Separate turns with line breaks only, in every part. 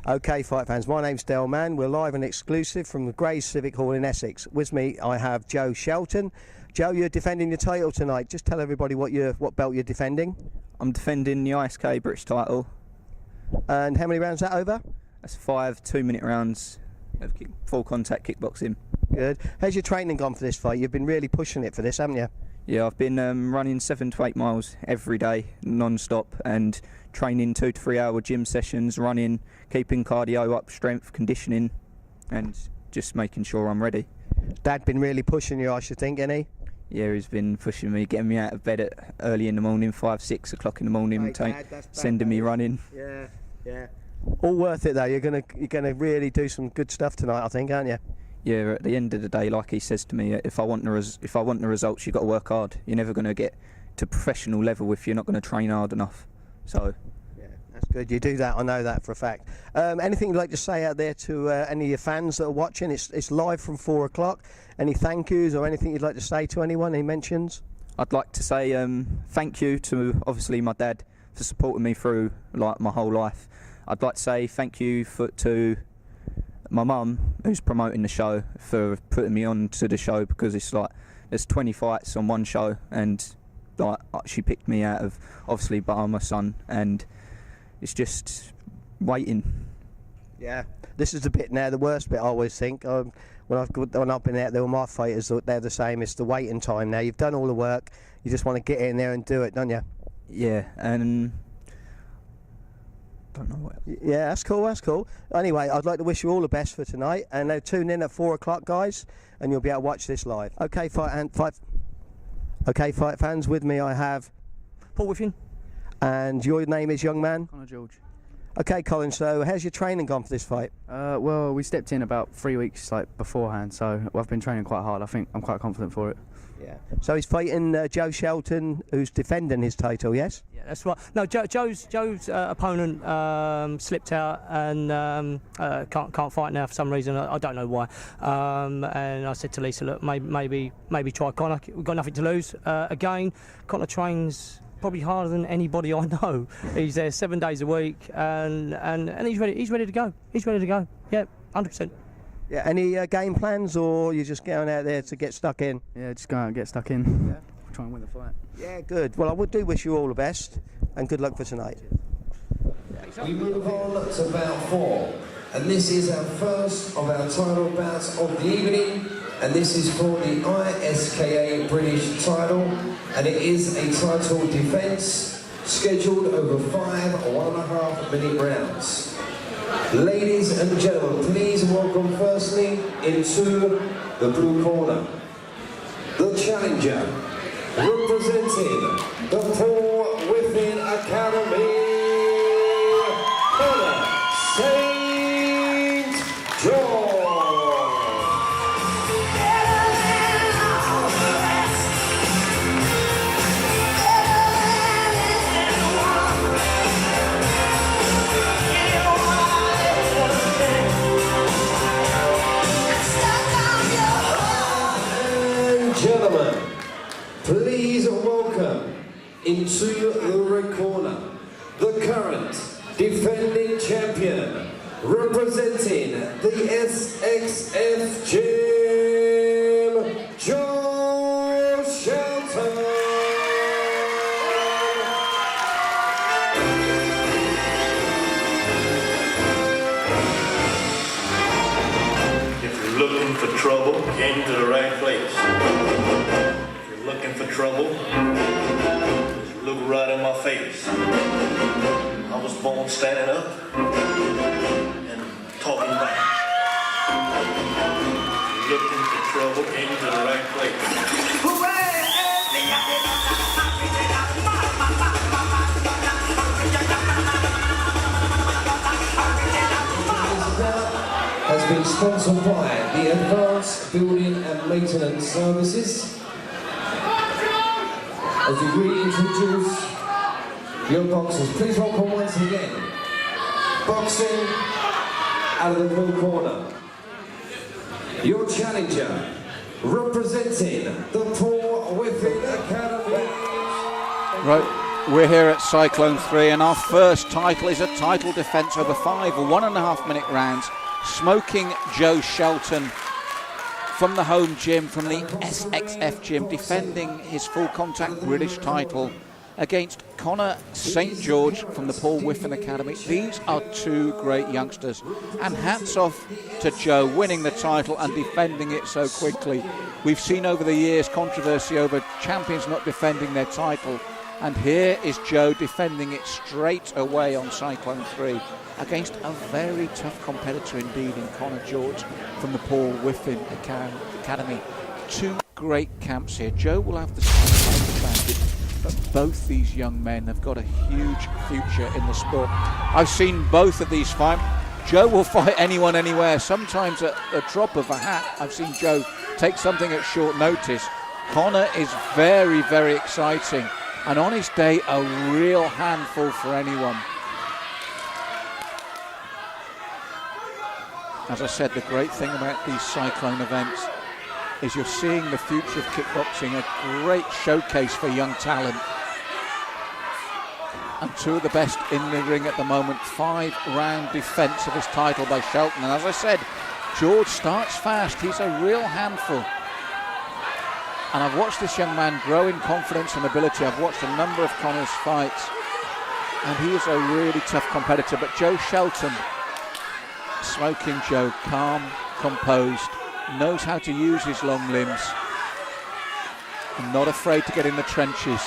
Okay, fight fans, my name's Del Mann. We're live and exclusive from the Grays Civic Hall in Essex. With me, I have Joe Shelton. Joe, you're defending your title tonight. Just tell everybody what belt you're defending.
I'm defending the ISK British title.
And how many rounds is that over?
That's 5 2-minute rounds of full contact kickboxing.
Good. How's your training gone for this fight? You've been really pushing it for this, haven't you?
Yeah, I've been running 7 to 8 miles every day, non-stop, and training 2 to 3 hour gym sessions, running, keeping cardio up, strength, conditioning, and just making sure I'm ready.
Dad been really pushing you, I should think, hasn't he?
Yeah, he's been pushing me, getting me out of bed at early in the morning, 5, 6 o'clock in the morning, sending me running.
Yeah. All worth it though. You're gonna really do some good stuff tonight, I think, aren't you?
Yeah, at the end of the day, like he says to me, if I want the results, you've got to work hard. You're never going to get to professional level if you're not going to train hard enough. So.
Yeah, that's good. You do that. I know that for a fact. Anything you'd like to say out there to any of your fans that are watching? It's live from 4 o'clock. Any thank yous or anything you'd like to say to anyone? Any mentions?
I'd like to say thank you to obviously my dad for supporting me through like my whole life. I'd like to say thank you to my mum, who's promoting the show, for putting me on to the show, because it's like there's 20 fights on one show, and like she picked me out of, obviously, but I'm my son, and it's just waiting.
Yeah, this is the bit now, the worst bit I always think. When I've been out there with my fighters, they're the same. It's the waiting time now. You've done all the work. You just want to get in there and do it, don't you?
Yeah, and don't know what.
Yeah, that's cool. Anyway, I'd like to wish you all the best for tonight, and now tune in at 4 o'clock, guys, and you'll be able to watch this live. Okay, fight fans. With me, I have
Paul Whiffin.
And your name is, young man?
Connor George.
Okay, Colin. So, how's your training gone for this fight?
Well, we stepped in about 3 weeks beforehand, so I've been training quite hard. I think I'm quite confident for it.
Yeah. So he's fighting Joe Shelton, who's defending his title, yes?
Yeah, that's right. No, Joe's opponent slipped out and can't fight now for some reason. I don't know why. And I said to Lisa, look, maybe try Connor. We've got nothing to lose. Again, Connor trains probably harder than anybody I know. He's there 7 days a week, and he's ready. He's ready to go. Yeah, 100%.
Yeah. Any game plans, or you're just going out there to get stuck in?
Yeah, just go out and get stuck in. Yeah. Try and win the fight.
Yeah, good. Well, I do wish you all the best, and good luck for tonight.
We move on to bout 4, and this is our first of our title bouts of the evening, and this is for the ISKA British title, and it is a title defence scheduled over 5 1.5 minute rounds. Ladies and gentlemen, please welcome firstly into the blue corner, the challenger, representing the Paul Whiffin Academy, Connor St. George. Gentlemen, please welcome into the red corner the current defending champion, representing the SXF Gym, Joe Shelton.
If you're looking for trouble, you came to the right place. If you're looking for trouble, just look right in my face. I was born standing up and talking back. If you're looking for trouble, came to the right place.
Has been sponsored by the Advanced Building and Maintenance Services. As we reintroduce your boxers, please welcome once again, boxing out of the blue corner, your challenger, representing the Paul Whiffin Academy.
Right, We're here at Cyclone 3 and our first title is a title defence over 5 1.5 minute rounds. Smoking Joe Shelton from the home gym, from the SXF gym, defending his full contact British title against Connor St George from the Paul Whiffen Academy. These are two great youngsters, and hats off to Joe winning the title and defending it so quickly. We've seen over the years controversy over champions not defending their title, and here is Joe defending it straight away on Cyclone 3 against a very tough competitor indeed in Connor George from the Paul Whiffen Academy. Two great camps here. Joe will have the slight advantage, but both these young men have got a huge future in the sport. I've seen both of these fight. Joe will fight anyone, anywhere, sometimes at the drop of a hat. I've seen Joe take something at short notice. Connor is very, very exciting, and on his day, a real handful for anyone. As I said, the great thing about these Cyclone events is you're seeing the future of kickboxing, a great showcase for young talent. And two of the best in the ring at the moment. 5-round defence of his title by Shelton. And as I said, George starts fast. He's a real handful. And I've watched this young man grow in confidence and ability. I've watched a number of Connor's fights, and he is a really tough competitor. But Joe Shelton, Smoking Joe, calm, composed, knows how to use his long limbs, and not afraid to get in the trenches.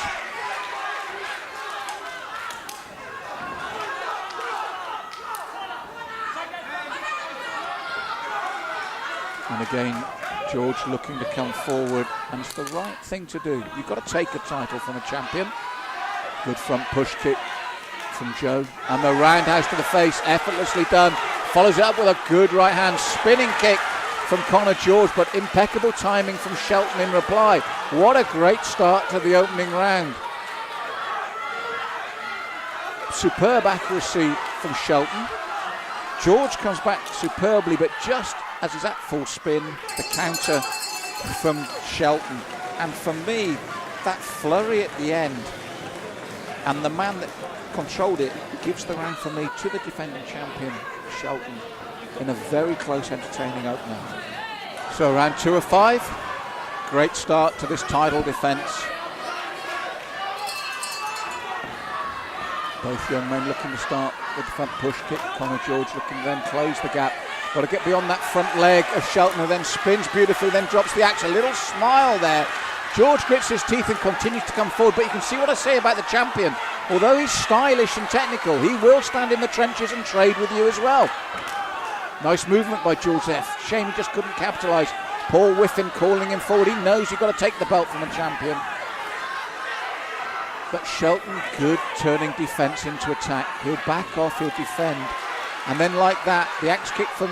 And again, George looking to come forward, and it's the right thing to do. You've got to take a title from a champion. Good front push kick from Joe, and the roundhouse to the face, effortlessly done. Follows it up with a good right hand spinning kick from Connor George, but impeccable timing from Shelton in reply. What a great start to the opening round. Superb accuracy from Shelton. George comes back superbly, but just as he's at full spin, the counter from Shelton. And for me, that flurry at the end, and the man that controlled it, gives the round for me to the defending champion, Shelton, in a very close, entertaining opener. So round 2 of 5, great start to this title defence. Both young men looking to start with the front push kick. Connor George looking to then close the gap. Got to get beyond that front leg of Shelton, who then spins beautifully, then drops the axe. A little smile there. George grits his teeth and continues to come forward, but you can see what I say about the champion. Although he's stylish and technical, he will stand in the trenches and trade with you as well. Nice movement by George there. Shame he just couldn't capitalise. Paul Whiffen calling him forward. He knows you've got to take the belt from a champion. But Shelton, good turning defence into attack. He'll back off, he'll defend. And then like that, the axe kick from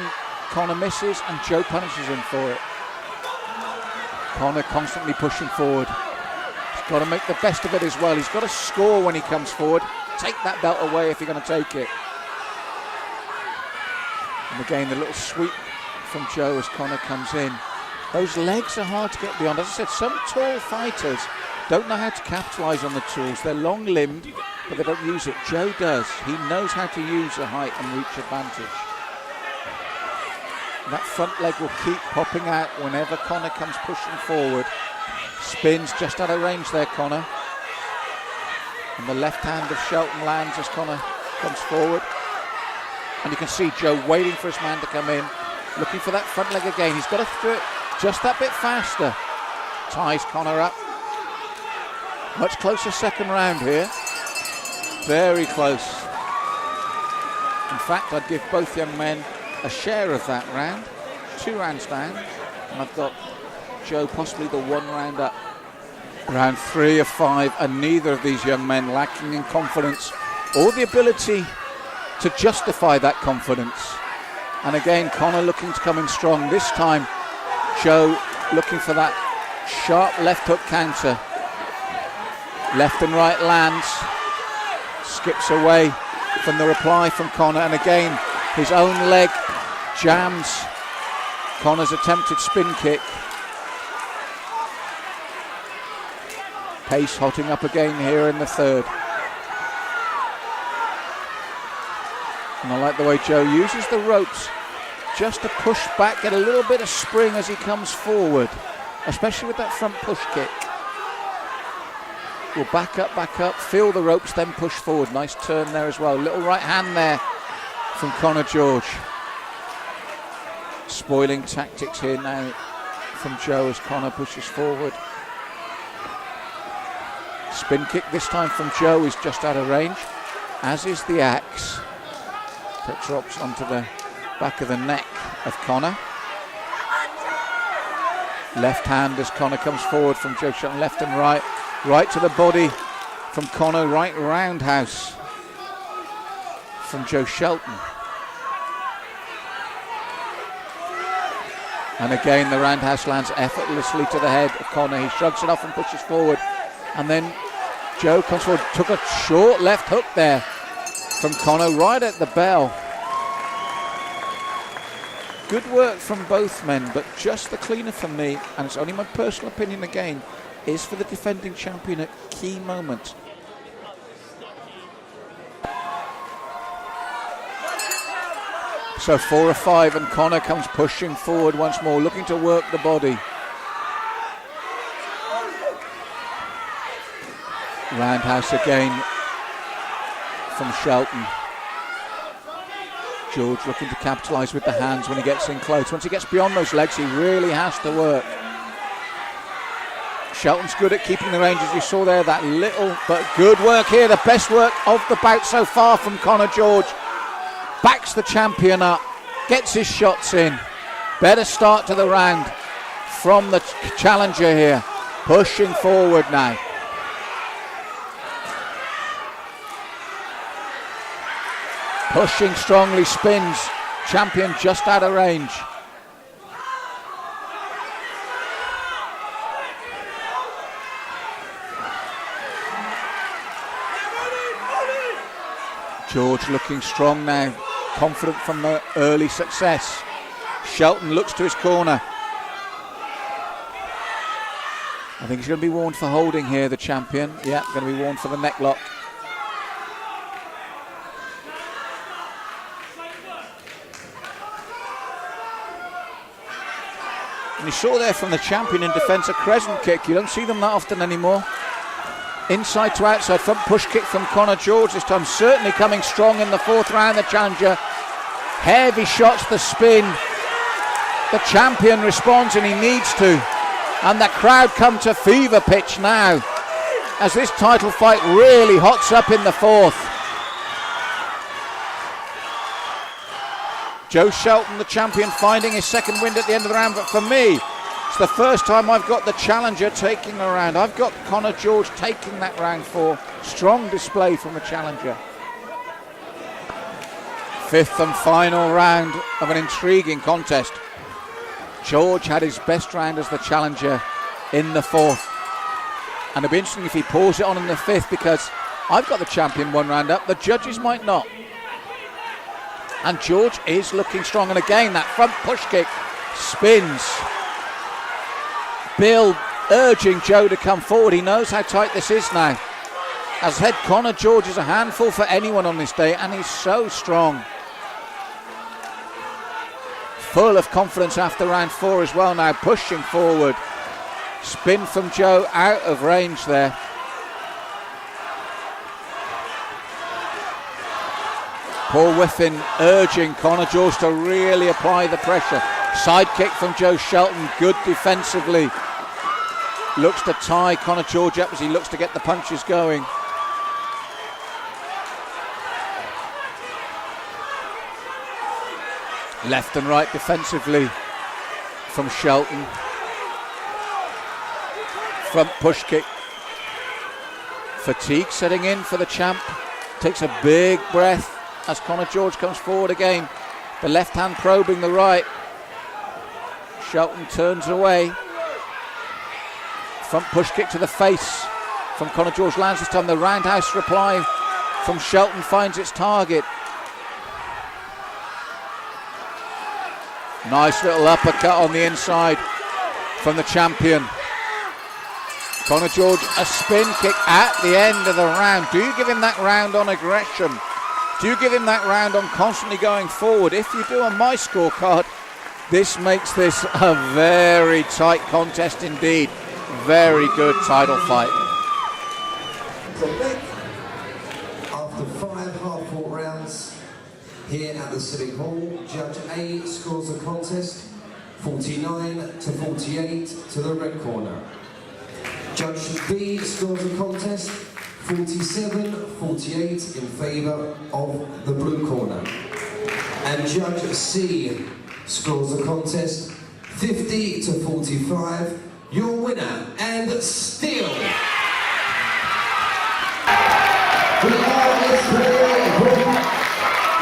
Connor misses and Joe punishes him for it. Connor constantly pushing forward. He's got to make the best of it as well. He's got to score when he comes forward. Take that belt away if you're going to take it. And again, the little sweep from Joe as Connor comes in. Those legs are hard to get beyond. As I said, some tall fighters don't know how to capitalise on the tools. They're long-limbed, but they don't use it. Joe does. He knows how to use the height and reach advantage. And that front leg will keep popping out whenever Connor comes pushing forward. Spins just out of range there, Connor. And the left hand of Shelton lands as Connor comes forward. And you can see Joe waiting for his man to come in, looking for that front leg again. He's got to do it just that bit faster. Ties Connor up. Much closer second round here. Very close. In fact, I'd give both young men a share of that round. 2 rounds down. And I've got Joe possibly the 1 round up. Round 3 of 5, and neither of these young men lacking in confidence or the ability to justify that confidence. And again, Connor looking to come in strong. This time, Joe looking for that sharp left hook counter. Left and right lands. Skips away from the reply from Connor. And again, his own leg jams Connor's attempted spin kick. Pace hotting up again here in the third. And I like the way Joe uses the ropes just to push back, get a little bit of spring as he comes forward, especially with that front push kick. Will back up, feel the ropes, then push forward. Nice turn there as well. Little right hand there from Conor George. Spoiling tactics here now from Joe as Conor pushes forward. Spin kick this time from Joe is just out of range, as is the axe that drops onto the back of the neck of Conor. Left hand as Conor comes forward from Joe Shelton, left and right. Right to the body from Conor, right roundhouse from Joe Shelton. And again the roundhouse lands effortlessly to the head of Conor. He shrugs it off and pushes forward. And then Joe comes forward, took a short left hook there from Conor right at the bell. Good work from both men, but just the cleaner for me, and it's only my personal opinion again, is for the defending champion at key moments. So 4 of 5, and Conor comes pushing forward once more, looking to work the body. Roundhouse again from Shelton. George looking to capitalise with the hands when he gets in close. Once he gets beyond those legs, he really has to work. Shelton's good at keeping the range, as you saw there, that little but good work here. The best work of the bout so far from Conor George. Backs the champion up, gets his shots in. Better start to the round from the challenger here. Pushing forward now. Pushing strongly, spins. Champion just out of range. George looking strong now, confident from the early success. Shelton looks to his corner. I think he's going to be warned for holding here, the champion. Yeah, going to be warned for the neck lock. And you saw there from the champion in defence a crescent kick. You don't see them that often anymore. Inside to outside, front push kick from Conor George this time, certainly coming strong in the 4th round, the challenger. Heavy shots, the spin. The champion responds, and he needs to. And the crowd come to fever pitch now as this title fight really hots up in the 4th. Joe Shelton, the champion, finding his second win at the end of the round, but for me, it's the first time I've got the challenger taking the round. I've got Conor George taking that round 4. Strong display from the challenger. 5th and final round of an intriguing contest. George had his best round as the challenger in the 4th. And it'll be interesting if he pours it on in the 5th, because I've got the champion 1 round up, the judges might not. And George is looking strong, and again that front push kick spins. Bill urging Joe to come forward. He knows how tight this is now. As head, Conor George is a handful for anyone on this day, and he's so strong. Full of confidence after round 4 as well now, pushing forward. Spin from Joe, out of range there. Paul Whiffin urging Conor George to really apply the pressure. Side kick from Joe Shelton, good defensively. Looks to tie Conor George up as he looks to get the punches going. Left and right defensively from Shelton. Front push kick. Fatigue setting in for the champ. Takes a big breath as Conor George comes forward again. The left hand probing the right. Shelton turns away. Front push kick to the face from Conor George lands this time. The roundhouse reply from Shelton finds its target. Nice little uppercut on the inside from the champion. Conor George, a spin kick at the end of the round. Do you give him that round on aggression? Do you give him that round on constantly going forward? If you do on my scorecard, this makes this a very tight contest indeed. Very good title fight.
After 5 hard-fought rounds here at the Civic Hall, Judge A scores the contest 49-48 to the red corner. Judge B scores the contest 47-48 in favour of the blue corner. And Judge C scores the contest 50-45. Your winner and still the RSKA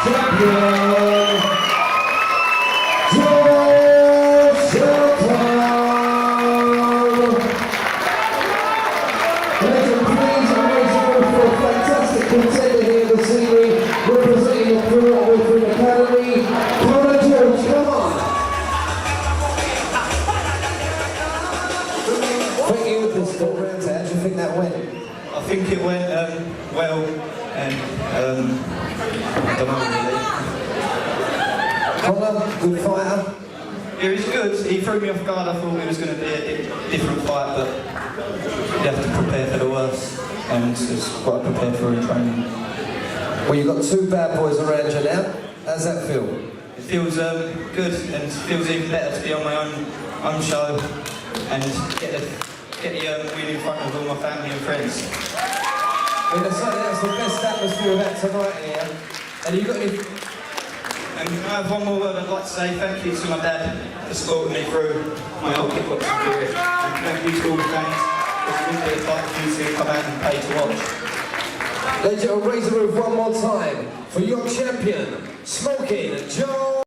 champion, Shelton. Please raise your for a fantastic contender here this evening, representing the Philadelphia Academy. Connor George, come on. Thank you with this round. How do you think that went?
I think it went well, and I don't know really.
Connor, good fighter.
He was good. He threw me off guard. I thought it was going to be a different fight, but you have to prepare for the worst, and it's what I prepared for in training.
Well, you've got 2 bad boys around you now. How's that feel?
It feels good, and it feels even better to be on my own show and get the win in front of all my family and friends.
Well, that's the best atmosphere of that tonight here. And you got any?
And I have one more word I'd like to say. Thank you to my dad for supporting me through my whole kickboxing career. And thank you to all the fans. It's really been a fight for you to come out and pay to watch.
Ladies and gentlemen, raise the roof one more time for your champion, Smoking Joe.